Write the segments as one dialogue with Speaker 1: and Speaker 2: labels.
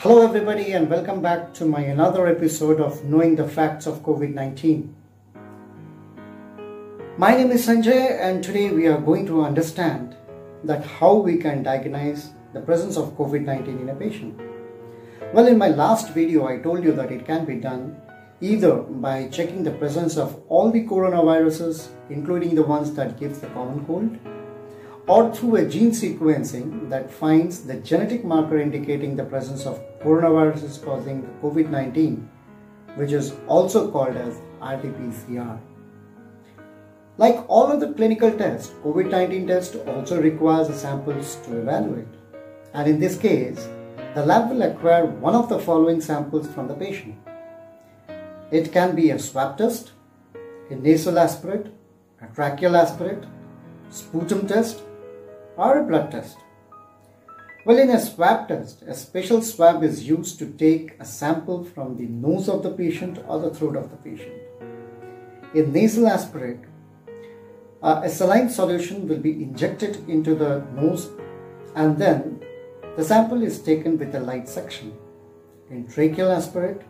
Speaker 1: Hello everybody and welcome back to my another episode of Knowing the Facts of COVID-19. My name is Sanjay and today we are going to understand that how we can diagnose the presence of COVID-19 in a patient. Well, in my last video I told you that it can be done either by checking the presence of all the coronaviruses, including the ones that gives the common cold, or through a gene sequencing that finds the genetic marker indicating the presence of coronaviruses causing COVID-19, which is also called as RT-PCR. Like all other clinical tests, COVID-19 test also requires the samples to evaluate. And in this case, the lab will acquire one of the following samples from the patient. It can be a swab test, a nasal aspirate, a tracheal aspirate, sputum test, or a blood test. Well, in a swab test, a special swab is used to take a sample from the nose of the patient or the throat of the patient. In nasal aspirate, a saline solution will be injected into the nose and then the sample is taken with a light suction. In tracheal aspirate,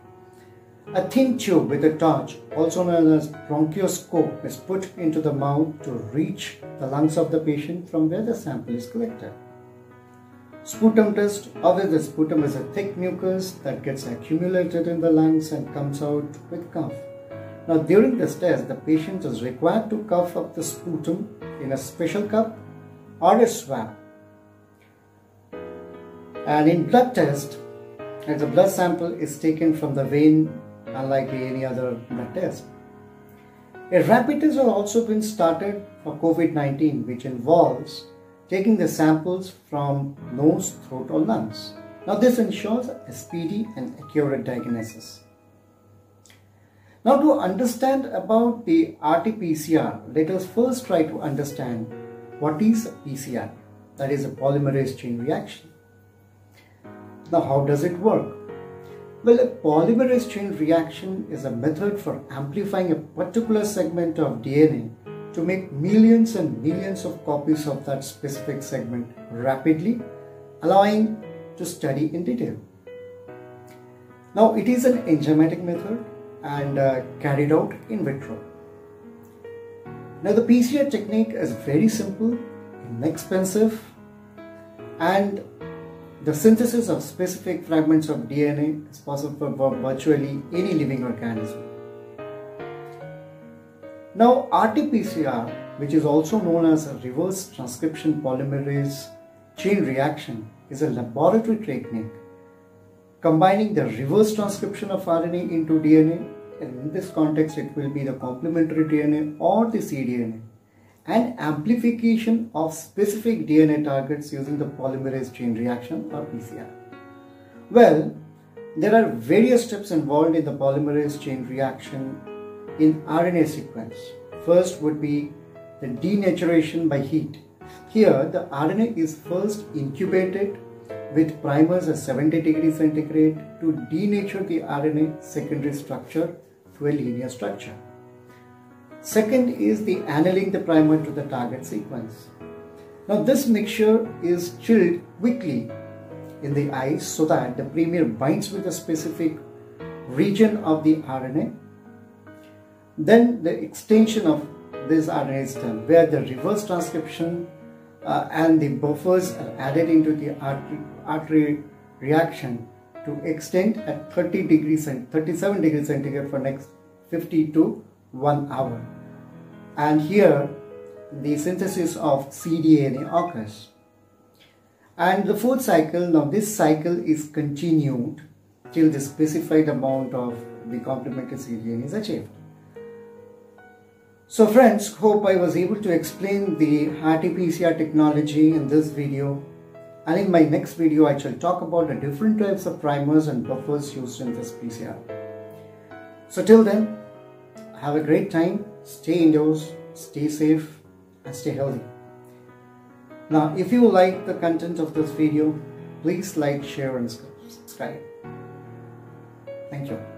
Speaker 1: a thin tube with a torch, also known as bronchoscope, is put into the mouth to reach the lungs of the patient from where the sample is collected. Sputum test, obviously the sputum is a thick mucus that gets accumulated in the lungs and comes out with cough. Now during this test, the patient is required to cough up the sputum in a special cup or a swab. And in blood test, the blood sample is taken from the vein unlike any other blood test. A rapid test has also been started for COVID-19, which involves taking the samples from nose, throat or lungs. Now this ensures a speedy and accurate diagnosis. Now to understand about the RT-PCR, let us first try to understand what is a PCR, that is a polymerase chain reaction. Now how does it work? Well, a polymerase chain reaction is a method for amplifying a particular segment of DNA to make millions and millions of copies of that specific segment rapidly, allowing to study in detail. Now, it is an enzymatic method and carried out in vitro. Now, the PCR technique is very simple, inexpensive, and the synthesis of specific fragments of DNA is possible for virtually any living organism. Now, RT-PCR, which is also known as a reverse transcription polymerase chain reaction, is a laboratory technique combining the reverse transcription of RNA into DNA, and in this context it will be the complementary DNA or the cDNA, and amplification of specific DNA targets using the polymerase chain reaction or PCR. Well, there are various steps involved in the polymerase chain reaction in RNA sequence. First would be the denaturation by heat. Here, the RNA is first incubated with primers at 70 degrees centigrade to denature the RNA secondary structure to a linear structure. Second is the annealing the primer to the target sequence. Now this mixture is chilled quickly in the ice so that the primer binds with a specific region of the RNA. Then the extension of this RNA is done where the reverse transcription and the buffers are added into the RT reaction to extend at 37 degrees centigrade for next 50 to 1 hour. And here the synthesis of cDNA occurs. And the fourth cycle, now this cycle is continued till the specified amount of the complementary cDNA is achieved. So friends, hope I was able to explain the RT-PCR technology in this video. And in my next video, I shall talk about the different types of primers and buffers used in this PCR. So till then, have a great time, stay indoors, stay safe and stay healthy. Now, if you like the content of this video, please like, share and subscribe. Thank you.